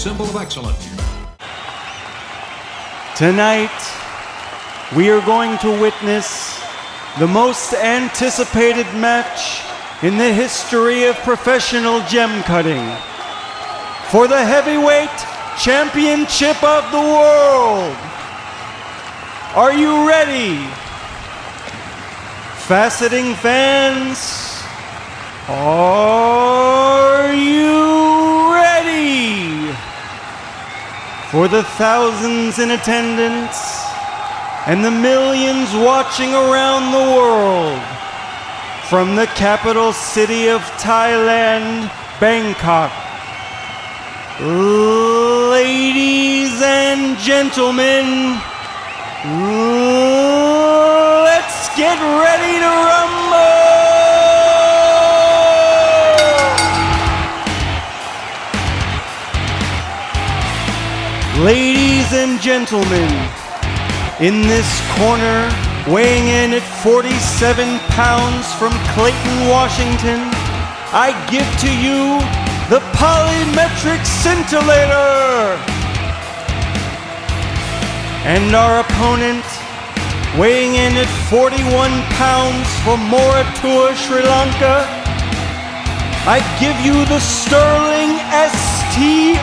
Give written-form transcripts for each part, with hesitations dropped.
symbol of excellence. Tonight, we are going to witness the most anticipated match in the history of professional gem cutting for the heavyweight championship of the world. Are you ready? Faceting fans, are you ready? For the thousands in attendance and the millions watching around the world, from the capital city of Thailand, Bangkok, ladies and gentlemen, let's get ready to rumble! Ladies and gentlemen, in this corner, weighing in at 47 pounds from Clayton, Washington, I give to you the Polymetric Scintillator. And our opponent, weighing in at 41 pounds from Moratuwa, Sri Lanka, I give you the Sterling ST08.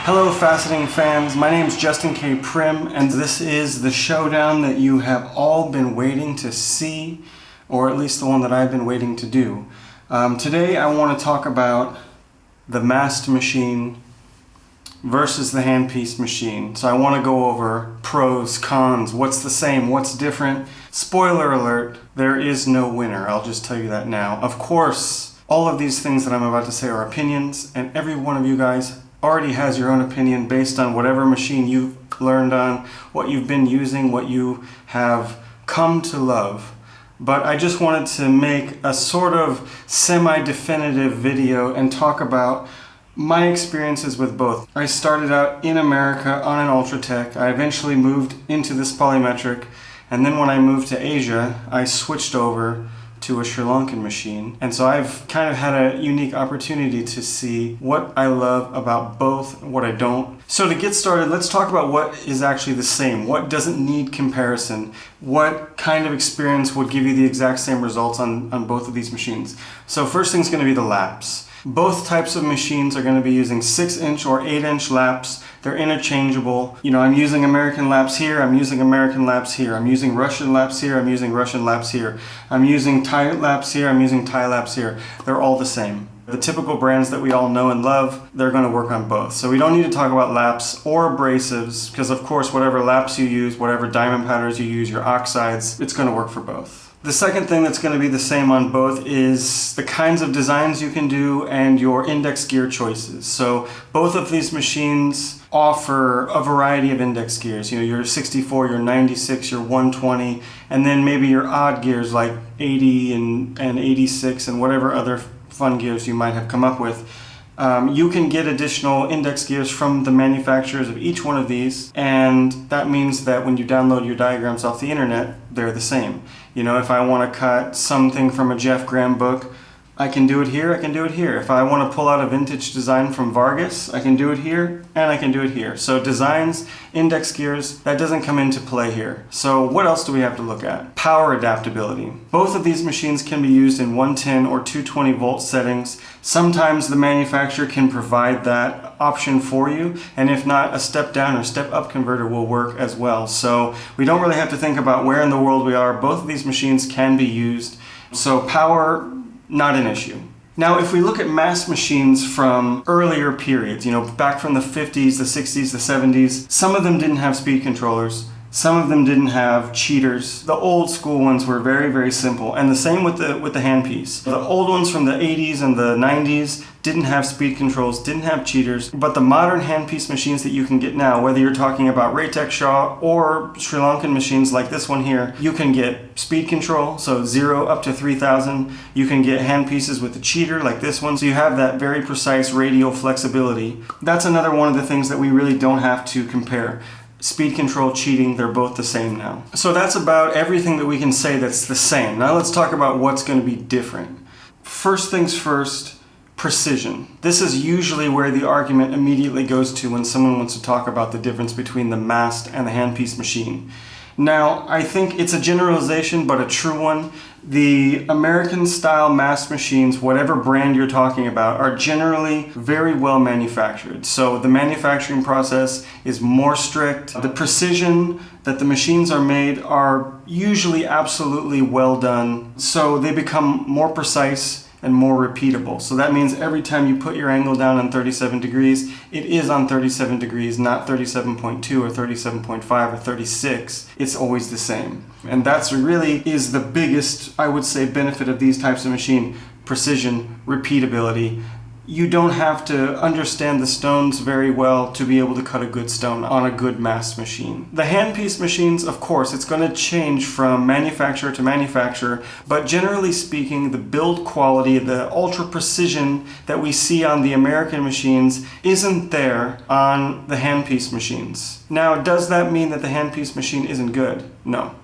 Hello Faceting fans, my name is Justin K. Prim, and this is the showdown that you have all been waiting to see, or at least the one that I've been waiting to do. Today I want to talk about the Mast machine versus the Handpiece machine. So I want to go over pros, cons, what's the same, what's different. Spoiler alert, there is no winner, I'll just tell you that now. Of course, all of these things that I'm about to say are opinions, and every one of you guys already has your own opinion based on whatever machine you've learned on, what you've been using, what you have come to love. But I just wanted to make a sort of semi-definitive video and talk about my experiences with both. I started out in America on an Ultratech. I eventually moved into this Polymetric, and then when I moved to Asia, I switched over to a Sri Lankan machine. And so I've kind of had a unique opportunity to see what I love about both, what I don't. So to get started, let's talk about what is actually the same, what doesn't need comparison, what kind of experience would give you the exact same results on both of these machines. So first thing's going to be the laps. Both types of machines are going to be using 6-inch or 8-inch laps. They're interchangeable. You know, I'm using American laps here, I'm using American laps here, I'm using Russian laps here, I'm using Russian laps here, I'm using Thai laps here, I'm using Thai laps here. They're all the same. The typical brands that we all know and love, they're going to work on both. So we don't need to talk about laps or abrasives, because of course whatever laps you use, whatever diamond powders you use, your oxides, it's going to work for both. The second thing that's going to be the same on both is the kinds of designs you can do and your index gear choices. So both of these machines offer a variety of index gears. You know, your 64, your 96, your 120, and then maybe your odd gears like 80 and 86 and whatever other fun gears you might have come up with. You can get additional index gears from the manufacturers of each one of these, and that means that when you download your diagrams off the internet, they're the same. You know, if I want to cut something from a Jeff Graham book, I can do it here, I can do it here. If I want to pull out a vintage design from Vargas, I can do it here, and I can do it here. So designs, index gears, that doesn't come into play here. So what else do we have to look at? Power adaptability. Both of these machines can be used in 110 or 220 volt settings. Sometimes the manufacturer can provide that option for you, and if not, a step down or step up converter will work as well. So we don't really have to think about where in the world we are. Both of these machines can be used. So power, not an issue. Now, if we look at Mast machines from earlier periods, you know, back from the 50s, the 60s, the 70s, some of them didn't have speed controllers. Some of them didn't have cheaters. The old school ones were very, very simple. And the same with the handpiece. The old ones from the 80s and the 90s didn't have speed controls, didn't have cheaters. But the modern handpiece machines that you can get now, whether you're talking about Raytech Shaw or Sri Lankan machines like this one here, you can get speed control, so 0 up to 3000. You can get handpieces with a cheater like this one. So you have that very precise radial flexibility. That's another one of the things that we really don't have to compare. speed control, cheating, they're both the same now. So that's about everything that we can say that's the same. Now let's talk about what's going to be different. First things first, precision. This is usually where the argument immediately goes to when someone wants to talk about the difference between the Mast and the Handpiece machine. Now, I think it's a generalization, but a true one. The American style Mast machines, whatever brand you're talking about, are generally very well manufactured. So the manufacturing process is more strict. The precision that the machines are made are usually absolutely well done. So they become more precise and more repeatable. So that means every time you put your angle down on 37 degrees, it is on 37 degrees, not 37.2 or 37.5 or 36. It's always the same. And that's really is the biggest, I would say, benefit of these types of machine: precision, repeatability. You don't have to understand the stones very well to be able to cut a good stone on a good Mast machine. The Handpiece machines, of course, it's going to change from manufacturer to manufacturer, but generally speaking, the build quality, the ultra precision that we see on the American machines isn't there on the Handpiece machines. Now, does that mean that the Handpiece machine isn't good? No.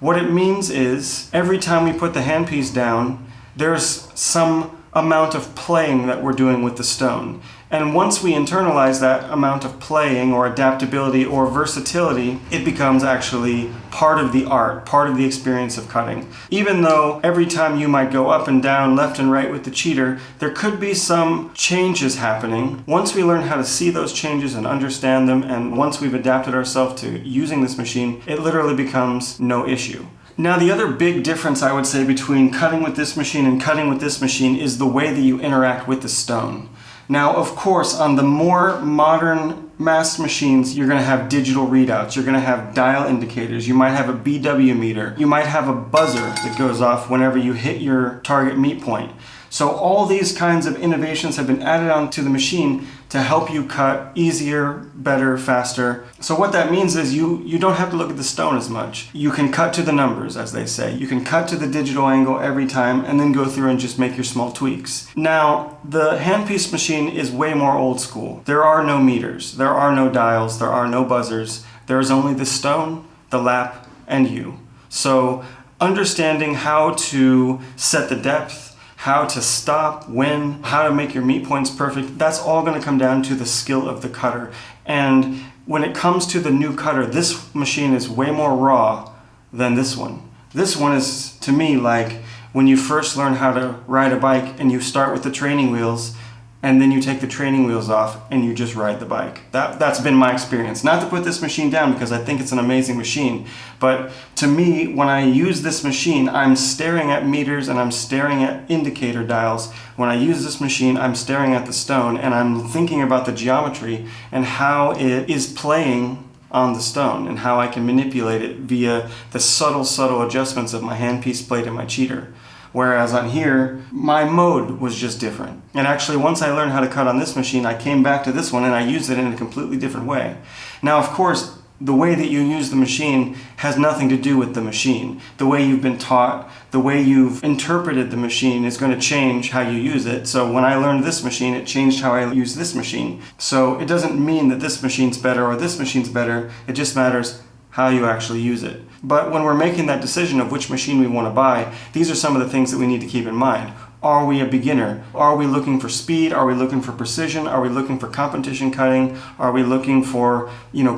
What it means is every time we put the handpiece down, there's some amount of playing that we're doing with the stone. And once we internalize that amount of playing or adaptability or versatility, it becomes actually part of the art, part of the experience of cutting. Even though every time you might go up and down, left and right with the cheater, there could be some changes happening. Once we learn how to see those changes and understand them, and once we've adapted ourselves to using this machine, it literally becomes no issue. Now, the other big difference I would say between cutting with this machine and cutting with this machine is the way that you interact with the stone. Now, of course, on the more modern Mast machines, you're going to have digital readouts. You're going to have dial indicators. You might have a BW meter. You might have a buzzer that goes off whenever you hit your target meet point. So all these kinds of innovations have been added onto the machine to help you cut easier, better, faster. So what that means is you don't have to look at the stone as much. You can cut to the numbers, as they say. You can cut to the digital angle every time and then go through and just make your small tweaks. Now, the Handpiece machine is way more old school. There are no meters. There are no dials. There are no buzzers. There is only the stone, the lap, and you. So understanding how to set the depth, how to stop, when, how to make your meet points perfect, that's all going to come down to the skill of the cutter. And when it comes to the new cutter, this machine is way more raw than this one. This one is, to me, like when you first learn how to ride a bike and you start with the training wheels and then you take the training wheels off and you just ride the bike. That's been my experience. Not to put this machine down because I think it's an amazing machine, but to me, when I use this machine, I'm staring at meters and I'm staring at indicator dials. When I use this machine, I'm staring at the stone and I'm thinking about the geometry and how it is playing on the stone and how I can manipulate it via the subtle adjustments of my handpiece plate and my cheater. Whereas on here, my mode was just different. And actually, once I learned how to cut on this machine, I came back to this one and I used it in a completely different way. Now, of course, the way that you use the machine has nothing to do with the machine. The way you've been taught, the way you've interpreted the machine is going to change how you use it. So when I learned this machine, it changed how I use this machine. So it doesn't mean that this machine's better or this machine's better. It just matters how you actually use it. But when we're making that decision of which machine we want to buy, these are some of the things that we need to keep in mind. Are we a beginner? Are we looking for speed? Are we looking for precision? Are we looking for competition cutting? Are we looking for,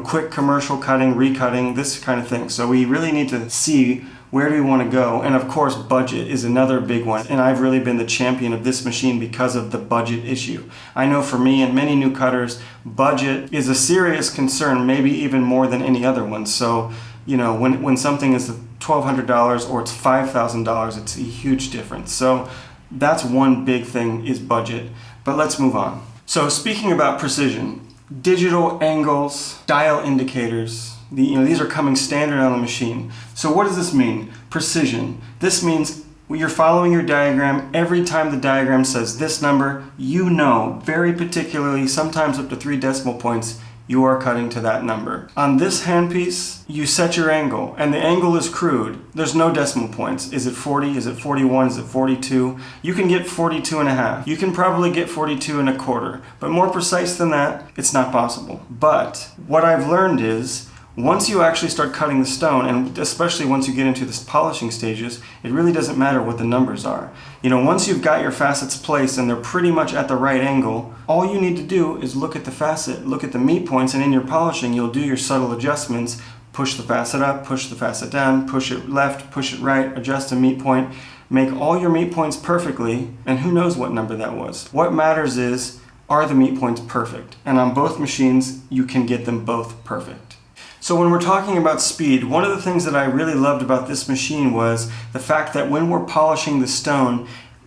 quick commercial cutting, recutting, this kind of thing? So we really need to see where do we want to go? And of course, budget is another big one. And I've really been the champion of this machine because of the budget issue. I know for me and many new cutters, budget is a serious concern, maybe even more than any other one. So, when something is $1,200 or it's $5,000, it's a huge difference. So that's one big thing is budget. But let's move on. So speaking about precision, digital angles, dial indicators, these are coming standard on the machine. So what does this mean? Precision. This means you're following your diagram. Every time the diagram says this number, very particularly, sometimes up to 3 decimal points, you are cutting to that number. On this handpiece, you set your angle, and the angle is crude. There's no decimal points. Is it 40? Is it 41? Is it 42? You can get 42 and a half. You can probably get 42 and a quarter, but more precise than that, it's not possible. But what I've learned is, once you actually start cutting the stone, and especially once you get into the polishing stages, it really doesn't matter what the numbers are. You know, once you've got your facets placed and they're pretty much at the right angle, all you need to do is look at the facet, look at the meet points, and in your polishing, you'll do your subtle adjustments. Push the facet up, push the facet down, push it left, push it right, adjust a meet point, make all your meet points perfectly, and who knows what number that was. What matters is, are the meet points perfect? And on both machines, you can get them both perfect. So when we're talking about speed, one of the things that I really loved about this machine was the fact that when we're polishing the stone,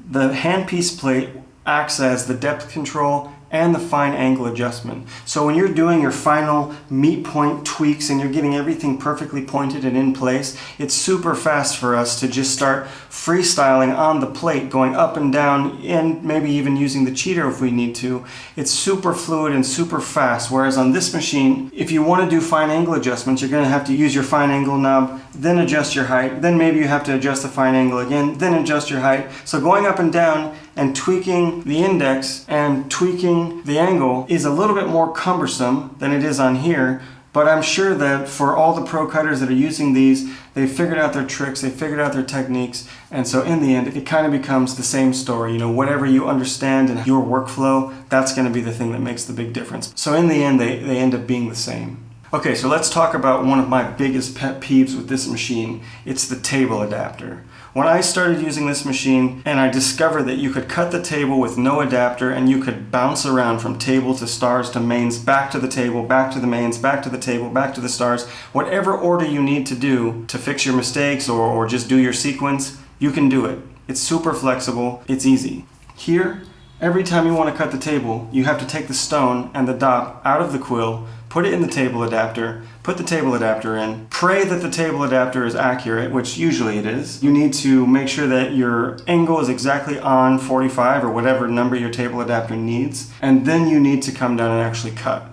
the handpiece plate acts as the depth control and the fine angle adjustment. So when you're doing your final meet point tweaks and you're getting everything perfectly pointed and in place, it's super fast for us to just start freestyling on the plate, going up and down, and maybe even using the cheater if we need to. It's super fluid and super fast, whereas on this machine, if you want to do fine angle adjustments, you're going to have to use your fine angle knob, then adjust your height, then maybe you have to adjust the fine angle again, then adjust your height. So going up and down and tweaking the index and tweaking the angle is a little bit more cumbersome than it is on here, but I'm sure that for all the pro cutters that are using these, they've figured out their tricks, they've figured out their techniques, and so in the end, it kind of becomes the same story. You know, whatever you understand in your workflow, that's going to be the thing that makes the big difference. So in the end, they end up being the same. Okay, so let's talk about one of my biggest pet peeves with this machine. It's the table adapter. When I started using this machine and I discovered that you could cut the table with no adapter and you could bounce around from table to stars to mains, back to the table, back to the mains, back to the table, back to the stars, whatever order you need to do to fix your mistakes or just do your sequence, you can do it. It's super flexible, it's easy. Here, every time you want to cut the table, you have to take the stone and the dop out of the quill, put it in the table adapter, put the table adapter in, pray that the table adapter is accurate, which usually it is. You need to make sure that your angle is exactly on 45 or whatever number your table adapter needs, and then you need to come down and actually cut.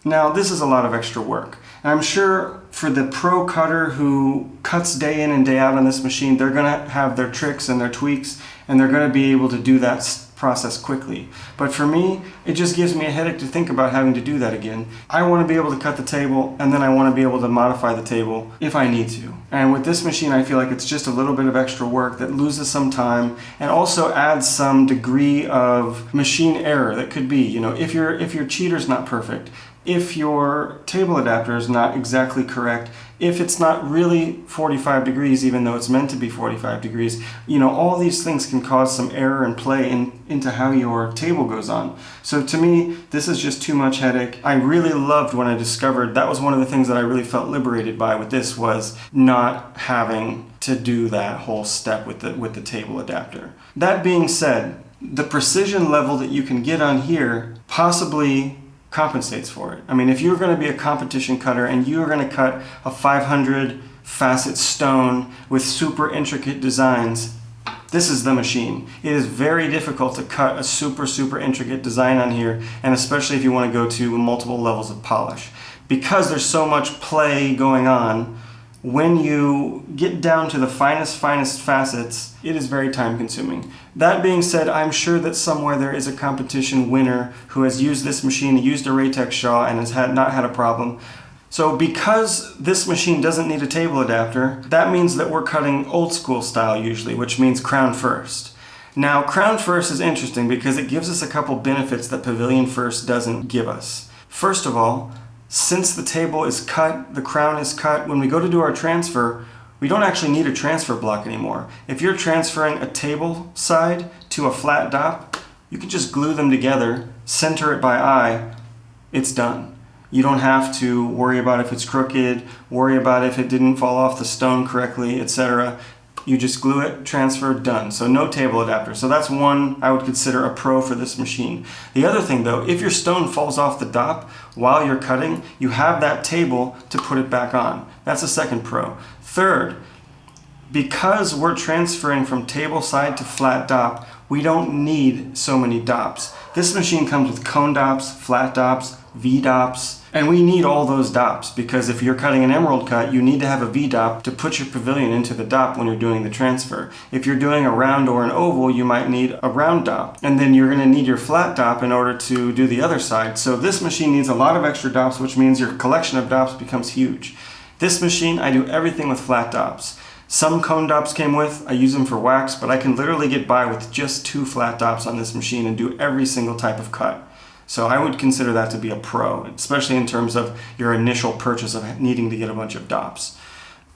Now, this is a lot of extra work. And I'm sure for the pro cutter who cuts day in and day out on this machine, they're gonna have their tricks and their tweaks, and they're gonna be able to do that process quickly. But for me, it just gives me a headache to think about having to do that again. I want to be able to cut the table, and then I want to be able to modify the table if I need to. And with this machine, I feel like it's just a little bit of extra work that loses some time and also adds some degree of machine error that could be, you know, if your cheater's not perfect, if your table adapter is not exactly correct, if it's not really 45 degrees, even though it's meant to be 45 degrees, you know, all these things can cause some error and play into how your table goes on. So to me, this is just too much headache. I really loved when I discovered, that was one of the things that I really felt liberated by with this, was not having to do that whole step with the table adapter. That being said, the precision level that you can get on here possibly compensates for it. I mean, if you're going to be a competition cutter and you're going to cut a 500 facet stone with super intricate designs, this is the machine. It is very difficult to cut a super intricate design on here, and especially if you want to go to multiple levels of polish. Because there's so much play going on, when you get down to the finest facets, it is very time consuming. That being said, I'm sure that somewhere there is a competition winner who has used this machine, used a Raytex Shaw, and has not had a problem. So because this machine doesn't need a table adapter, that means that we're cutting old school style usually, which means crown first. Now, crown first is interesting because it gives us a couple benefits that pavilion first doesn't give us. First of all, since the table is cut, the crown is cut, when we go to do our transfer, we don't actually need a transfer block anymore. If you're transferring a table side to a flat dop, you can just glue them together, center it by eye, it's done. You don't have to worry about if it's crooked, worry about if it didn't fall off the stone correctly, etc. You just glue it, transfer, done. So no table adapter. So that's one I would consider a pro for this machine. The other thing though, if your stone falls off the dop while you're cutting, you have that table to put it back on. That's a second pro. Third, because we're transferring from table side to flat dop, we don't need so many dops. This machine comes with cone dops, flat dops, V-dops, and we need all those dops because if you're cutting an emerald cut, you need to have a V-dop to put your pavilion into the dop when you're doing the transfer. If you're doing a round or an oval, you might need a round dop. And then you're gonna need your flat dop in order to do the other side. So this machine needs a lot of extra dops, which means your collection of dops becomes huge. This machine, I do everything with flat dops. Some cone dops came with, I use them for wax, but I can literally get by with just 2 flat dops on this machine and do every single type of cut. So I would consider that to be a pro, especially in terms of your initial purchase of needing to get a bunch of dops.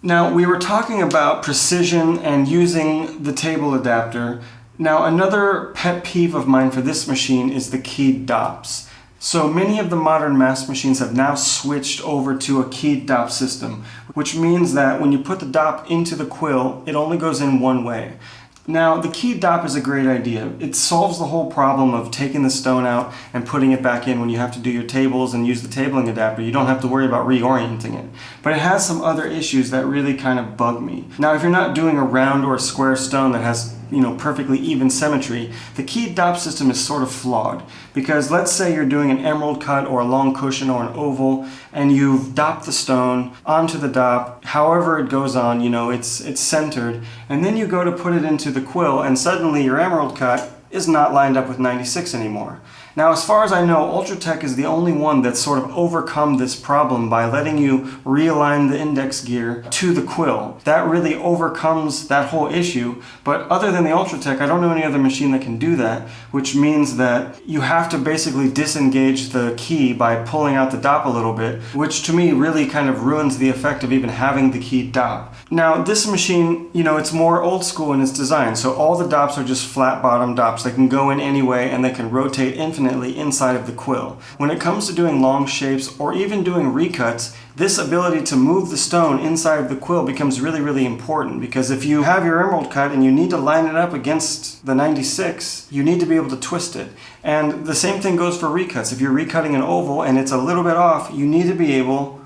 Now, we were talking about precision and using the table adapter. Now, another pet peeve of mine for this machine is the keyed dops. So many of the modern Mast machines have now switched over to a keyed dop system, which means that when you put the dop into the quill, it only goes in one way. Now, the keyed dop is a great idea. It solves the whole problem of taking the stone out and putting it back in when you have to do your tables and use the tabling adapter. You don't have to worry about reorienting it. But it has some other issues that really kind of bug me. Now, if you're not doing a round or a square stone that has perfectly even symmetry, the keyed dop system is sort of flawed. Because let's say you're doing an emerald cut or a long cushion or an oval, and you've dopped the stone onto the dop, however it goes on, it's centered, and then you go to put it into the quill, and suddenly your emerald cut is not lined up with 96 anymore. Now, as far as I know, Ultratech is the only one that's sort of overcome this problem by letting you realign the index gear to the quill. That really overcomes that whole issue, but other than the Ultratech, I don't know any other machine that can do that, which means that you have to basically disengage the key by pulling out the dop a little bit, which to me really kind of ruins the effect of even having the keyed dop. Now, this machine, it's more old school in its design, so all the dops are just flat bottom dops. They can go in any way and they can rotate infinitely inside of the quill. When it comes to doing long shapes or even doing recuts, this ability to move the stone inside of the quill becomes really, really important, because if you have your emerald cut and you need to line it up against the 96, you need to be able to twist it. And the same thing goes for recuts. If you're recutting an oval and it's a little bit off, you need to be able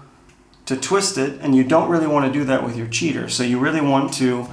to twist it, and you don't really want to do that with your cheater. So you really want to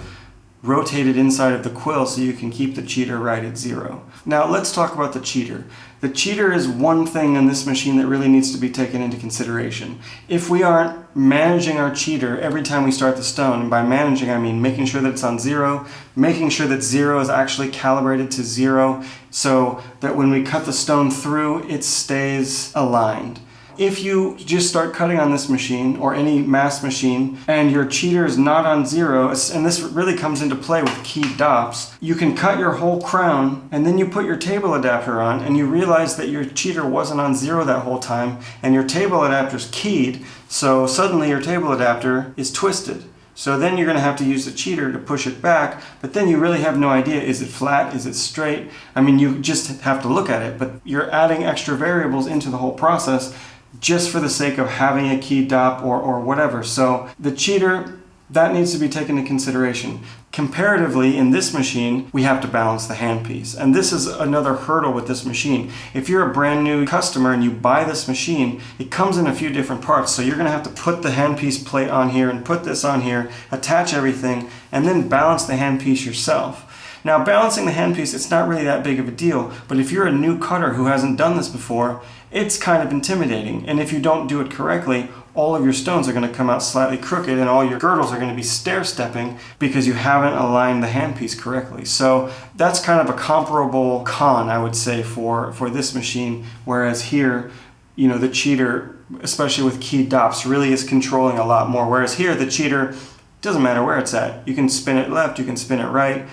rotate it inside of the quill so you can keep the cheater right at 0. Now let's talk about the cheater. The cheater is one thing in this machine that really needs to be taken into consideration. If we aren't managing our cheater every time we start the stone, and by managing I mean making sure that it's on 0, making sure that 0 is actually calibrated to 0 so that when we cut the stone through, it stays aligned. If you just start cutting on this machine or any Mast machine and your cheater is not on 0, and this really comes into play with keyed dops, you can cut your whole crown and then you put your table adapter on and you realize that your cheater wasn't on 0 that whole time and your table adapter's keyed, so suddenly your table adapter is twisted. So then you're going to have to use the cheater to push it back, but then you really have no idea, is it flat, is it straight? I mean, you just have to look at it, but you're adding extra variables into the whole process just for the sake of having a keyed dop or whatever. So the cheater, that needs to be taken into consideration. Comparatively, in this machine, we have to balance the handpiece. And this is another hurdle with this machine. If you're a brand new customer and you buy this machine, it comes in a few different parts. So you're gonna have to put the handpiece plate on here and put this on here, attach everything, and then balance the handpiece yourself. Now, balancing the handpiece, it's not really that big of a deal, but if you're a new cutter who hasn't done this before, it's kind of intimidating. And if you don't do it correctly, all of your stones are going to come out slightly crooked and all your girdles are going to be stair-stepping because you haven't aligned the handpiece correctly. So that's kind of a comparable con, I would say, for this machine, whereas here, the cheater, especially with keyed dops, really is controlling a lot more. Whereas here, the cheater, doesn't matter where it's at. You can spin it left, you can spin it right,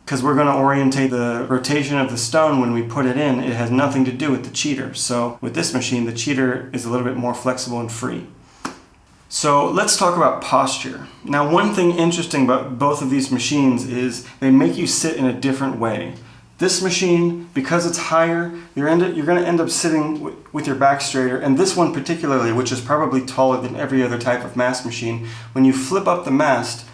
because we're going to orientate the rotation of the stone when we put it in. It has nothing to do with the cheater. So with this machine, the cheater is a little bit more flexible and free. So let's talk about posture. Now, one thing interesting about both of these machines is they make you sit in a different way. This machine, because it's higher, you're going to end up sitting with your back straighter, and this one particularly, which is probably taller than every other type of Mast machine, when you flip up the mast,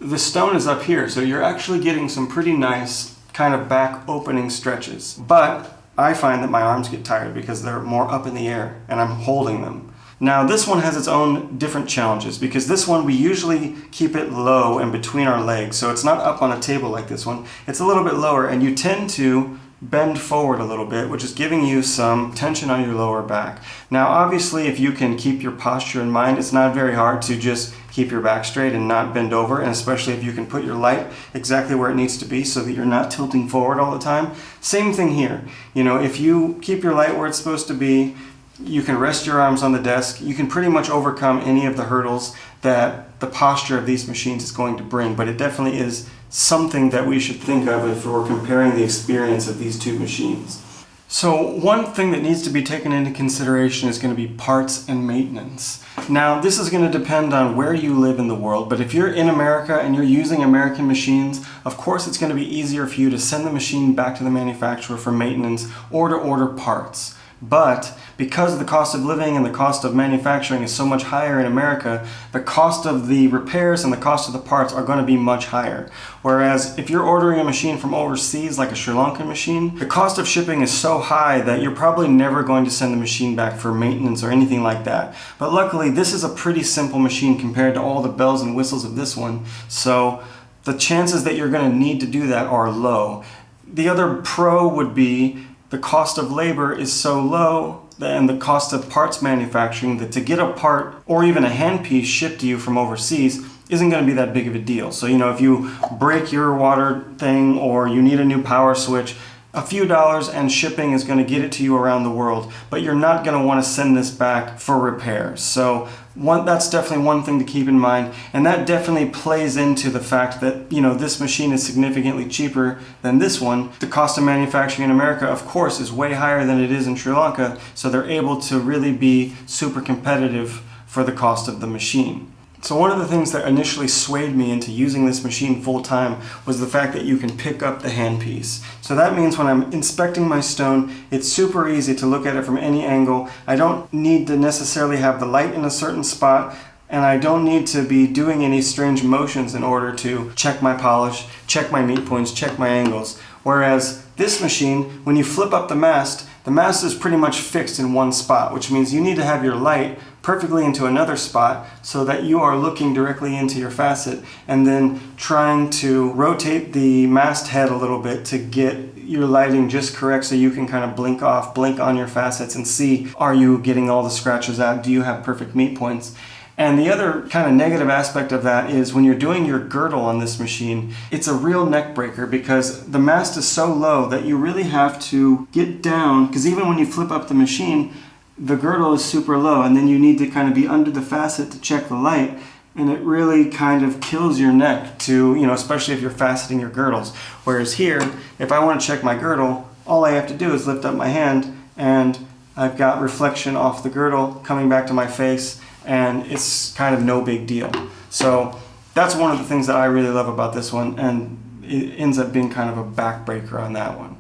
the stone is up here, so you're actually getting some pretty nice kind of back opening stretches. But I find that my arms get tired because they're more up in the air and I'm holding them. Now this one has its own different challenges because this one we usually keep it low and between our legs. So it's not up on a table like this one. It's a little bit lower and you tend to bend forward a little bit, which is giving you some tension on your lower back. Now obviously if you can keep your posture in mind, it's not very hard to just keep your back straight and not bend over, and especially if you can put your light exactly where it needs to be so that you're not tilting forward all the time. Same thing here. You know, if you keep your light where it's supposed to be, you can rest your arms on the desk, you can pretty much overcome any of the hurdles that the posture of these machines is going to bring, but it definitely is something that we should think of if we're comparing the experience of these two machines. So one thing that needs to be taken into consideration is going to be parts and maintenance. Now this is going to depend on where you live in the world, but if you're in America and you're using American machines, of course it's going to be easier for you to send the machine back to the manufacturer for maintenance or to order parts. But because the cost of living and the cost of manufacturing is so much higher in America, the cost of the repairs and the cost of the parts are going to be much higher. Whereas if you're ordering a machine from overseas, like a Sri Lankan machine, the cost of shipping is so high that you're probably never going to send the machine back for maintenance or anything like that. But luckily, this is a pretty simple machine compared to all the bells and whistles of this one. So the chances that you're going to need to do that are low. The other pro would be the cost of labor is so low and the cost of parts manufacturing that to get a part or even a handpiece shipped to you from overseas isn't going to be that big of a deal. So, you know, if you break your water thing or you need a new power switch, a few dollars and shipping is going to get it to you around the world, but you're not going to want to send this back for repairs. So that's definitely one thing to keep in mind, and that definitely plays into the fact that, you know, this machine is significantly cheaper than this one. The cost of manufacturing in America, of course, is way higher than it is in Sri Lanka, so they're able to really be super competitive for the cost of the machine. So one of the things that initially swayed me into using this machine full time was the fact that you can pick up the handpiece. So that means when I'm inspecting my stone, it's super easy to look at it from any angle. I don't need to necessarily have the light in a certain spot, and I don't need to be doing any strange motions in order to check my polish, check my meet points, check my angles. Whereas this machine, when you flip up the mast is pretty much fixed in one spot, which means you need to have your light perfectly into another spot so that you are looking directly into your facet and then trying to rotate the mast head a little bit to get your lighting just correct so you can kind of blink on your facets and see, are you getting all the scratches out? Do you have perfect meet points? And the other kind of negative aspect of that is when you're doing your girdle on this machine, it's a real neck breaker because the mast is so low that you really have to get down, because even when you flip up the machine, the girdle is super low and then you need to kind of be under the facet to check the light, and it really kind of kills your neck to, you know, especially if you're faceting your girdles. Whereas here, if I want to check my girdle, all I have to do is lift up my hand and I've got reflection off the girdle coming back to my face, and it's kind of no big deal. So that's one of the things that I really love about this one, and it ends up being kind of a backbreaker on that one.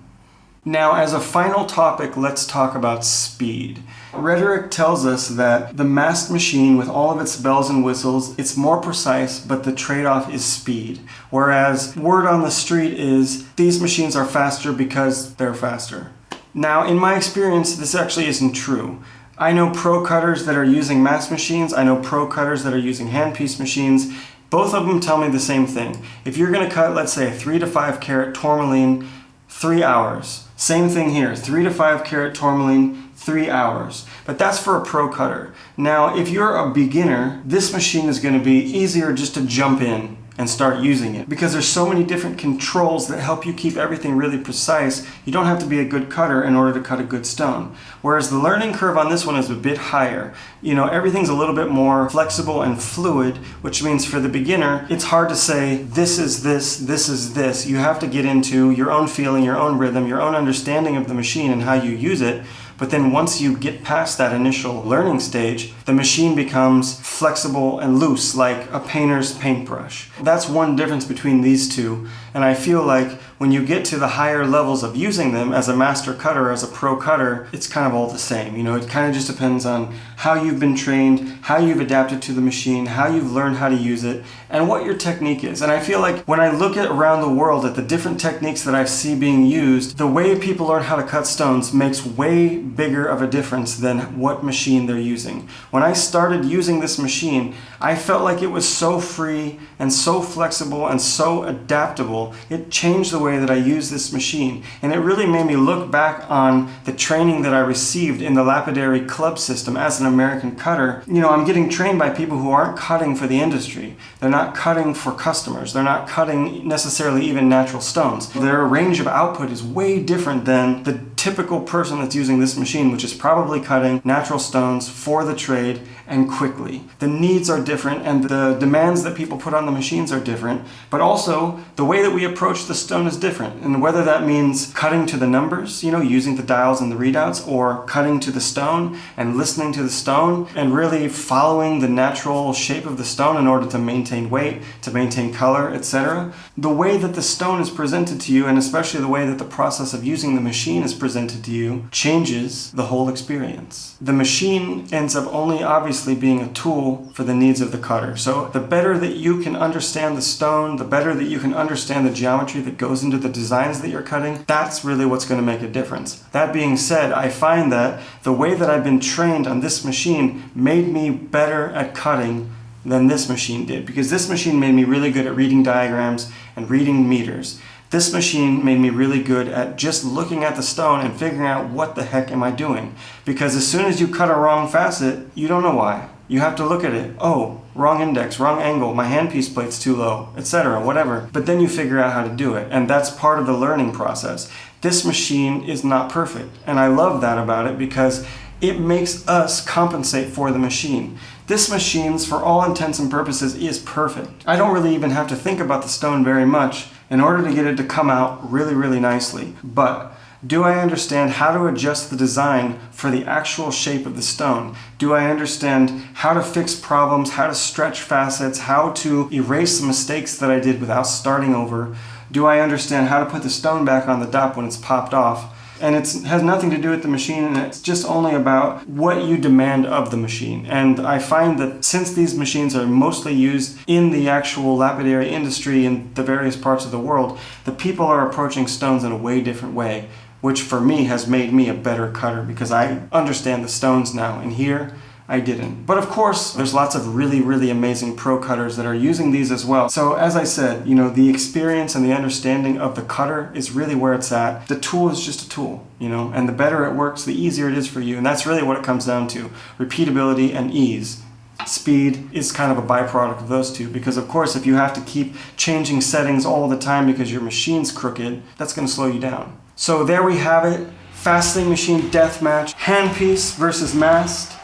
Now, as a final topic, let's talk about speed. Rhetoric tells us that the Mast machine, with all of its bells and whistles, it's more precise, but the trade-off is speed. Whereas word on the street is these machines are faster because they're faster. Now, in my experience, this actually isn't true. I know pro cutters that are using Mast machines. I know pro cutters that are using Handpiece machines. Both of them tell me the same thing. If you're going to cut, let's say, a 3 to 5 carat tourmaline, 3 hours. Same thing here, 3 to 5 carat tourmaline, 3 hours. But that's for a pro cutter. Now, if you're a beginner, this machine is going to be easier just to jump in and start using it, because there's so many different controls that help you keep everything really precise. You don't have to be a good cutter in order to cut a good stone. Whereas the learning curve on this one is a bit higher. You know, everything's a little bit more flexible and fluid, which means for the beginner, it's hard to say, this is this, this is this. You have to get into your own feeling, your own rhythm, your own understanding of the machine and how you use it. But then once you get past that initial learning stage, the machine becomes flexible and loose like a painter's paintbrush. That's one difference between these two. And I feel like when you get to the higher levels of using them as a master cutter, as a pro cutter, it's kind of all the same. You know, it kind of just depends on how you've been trained, how you've adapted to the machine, how you've learned how to use it, and what your technique is. And I feel like when I look at around the world at the different techniques that I see being used, the way people learn how to cut stones makes way bigger of a difference than what machine they're using. When I started using this machine, I felt like it was so free and so flexible and so adaptable. It changed the way that I use this machine, and it really made me look back on the training that I received in the lapidary club system as an American cutter. You know, I'm getting trained by people who aren't cutting for the industry. They're not cutting for customers. They're not cutting necessarily even natural stones. Their range of output is way different than the typical person that's using this machine, which is probably cutting natural stones for the trade and quickly. The needs are different and the demands that people put on the machines are different, but also the way that we approach the stone is different. And whether that means cutting to the numbers, you know, using the dials and the readouts, or cutting to the stone and listening to the stone and really following the natural shape of the stone in order to maintain weight, to maintain color, etc. The way that the stone is presented to you, and especially the way that the process of using the machine is presented to you, changes the whole experience. The machine ends up only obviously being a tool for the needs of the cutter. So the better that you can understand the stone, the better that you can understand the geometry that goes into the designs that you're cutting, that's really what's going to make a difference. That being said, I find that the way that I've been trained on this machine made me better at cutting than this machine did, because this machine made me really good at reading diagrams and reading meters. This machine made me really good at just looking at the stone and figuring out what the heck am I doing. Because as soon as you cut a wrong facet, you don't know why. You have to look at it. Oh, wrong index, wrong angle, my handpiece plate's too low, etc., whatever. But then you figure out how to do it, and that's part of the learning process. This machine is not perfect, and I love that about it because it makes us compensate for the machine. This machine, for all intents and purposes, is perfect. I don't really even have to think about the stone very much in order to get it to come out really, really nicely. But do I understand how to adjust the design for the actual shape of the stone? Do I understand how to fix problems, how to stretch facets, how to erase the mistakes that I did without starting over? Do I understand how to put the stone back on the dop when it's popped off? And it has nothing to do with the machine, and it's just only about what you demand of the machine. And I find that since these machines are mostly used in the actual lapidary industry in the various parts of the world, the people are approaching stones in a way different way, which for me has made me a better cutter because I understand the stones now. And here, I didn't. But of course, there's lots of really, really amazing pro cutters that are using these as well. So as I said, you know, the experience and the understanding of the cutter is really where it's at. The tool is just a tool, you know, and the better it works, the easier it is for you. And that's really what it comes down to, repeatability and ease. Speed is kind of a byproduct of those two, because of course, if you have to keep changing settings all the time because your machine's crooked, that's going to slow you down. So there we have it. Faceting machine deathmatch. Handpiece versus Mast.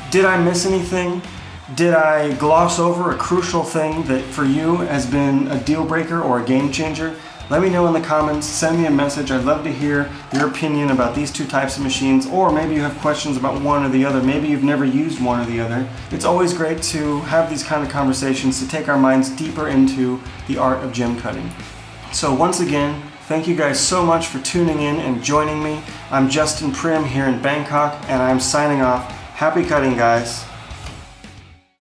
Did I miss anything? Did I gloss over a crucial thing that for you has been a deal breaker or a game changer? Let me know in the comments, send me a message. I'd love to hear your opinion about these two types of machines, or maybe you have questions about one or the other. Maybe you've never used one or the other. It's always great to have these kind of conversations to take our minds deeper into the art of gem cutting. So once again, thank you guys so much for tuning in and joining me. I'm Justin Prim here in Bangkok, and I'm signing off. Happy cutting, guys.